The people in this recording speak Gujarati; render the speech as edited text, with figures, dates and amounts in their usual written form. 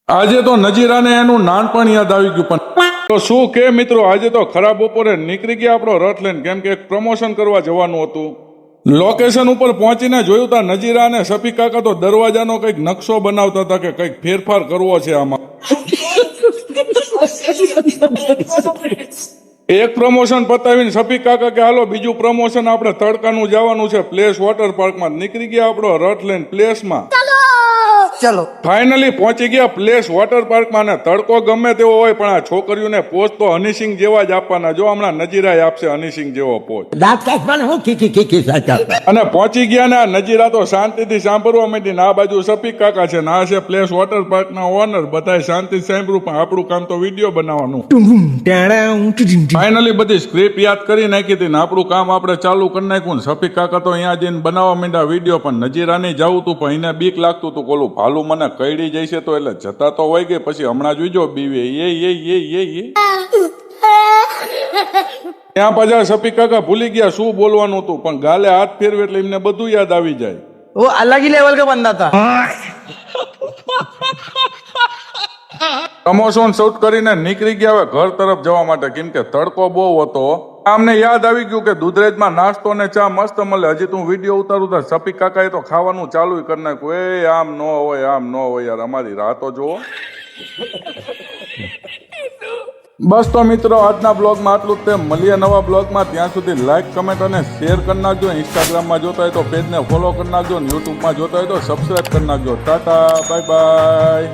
આજે તો નજીરાને એનું નાનપણ યાદ આવી ગયું, પણ તો શું કે મિત્રો, આજે તો ખરાબ બપોરે નીકળી ગયા આપણો રથ લઈને, કેમ કે એક પ્રમોશન કરવા જવાનું હતું. લોકેશન ઉપર પહોંચીને જોયું તા નજીરા અને શફીક કાકા તો દરવાજાનો કંઈક નકશો બનાવતા હતા કે કંઈક ફેરફાર કરવો છે આમાં. એક પ્રમોશન પતાવીને શફીક કાકા કે હાલો બીજું પ્રમોશન આપણે તડકાનું જવાનું છે પ્લેસ વોટર પાર્કમાં. નીકળી ગયા આપણો રથ લઈને પ્લેસમાં. ચલો ફાઇનલી પહોંચી ગયા પ્લેસ વોટર પાર્કમાં. ને તડકો ગમે તેવો હોય પણ આ છોકરીઓને પોચ તો હનીસિંગ જેવા જ આપવાના. જો હમણાં નજીરા આપશે હનીસિંગ જેવો પોચ. દાંત કાઢવાને હું ખીખી સાચા. અને પહોંચી ગયા ને આ નજીરા તો શાંતિથી સાંભળવા માંડી. ને આ બાજુ શફીક કાકા છે ને આ છે પ્લેસ વોટર પાર્કના ઓનર. બધાય શાંતિ સાંભળ્યું, પણ આપણું કામ તો વિડીયો બનાવવાનું. ફાઇનલી બધી સ્ક્રિપ્ટ યાદ કરી નાખી હતી ને આપણું કામ આપણે ચાલુ કરી નાખ્યું. શફીક કાકા તો અહીંયા જઈને બનાવવા માંડ્યા વિડીયો. પણ નજીરા નહીં જવું તું, પણ એને બીક લાગતું હતું કોલું ભાલું મને કઈડી જઈશે તો, એટલે જતા તો હોય ગઈ. પછી હમણાં જોઈજો બીવે ત્યાં પાછા શફીક કાકા ભૂલી ગયા શું બોલવાનું હતું, પણ ગાલે હાથ ફેરવે એટલે એમને બધું યાદ આવી જાય. वो अलग ही लेवल का बंदा था. પ્રમોશન શૂટ કરીને નીકળી ગયા હવે ઘર તરફ જવા માટે, કેમ કે તડકો બહુ હતો. અમને યાદ આવી ગયું કે દુધરેજમાં નાસ્તો ને ચા મસ્ત મળે. હજી તું વિડીયો ઉતારું તો શફીક કાકાએ તો ખાવાનું ચાલુ કરી નાખ્યું. એ આમ ન હોય, આમ ન હોય યાર, અમારી રાતો જુઓ. બસ તો મિત્રો આજના બ્લોગમાં આટલું જ તે. મળીએ નવા બ્લોગમાં. ત્યાં સુધી લાઈક, કમેન્ટ અને શેર કરી નાખજો. ઇન્સ્ટાગ્રામમાં જોતા હોય તો પેજને ફોલો કરી નાખજો. યુટ્યુબમાં જોતા હોય તો સબસ્ક્રાઈબ કરી નાખજો. Tata, bye bye.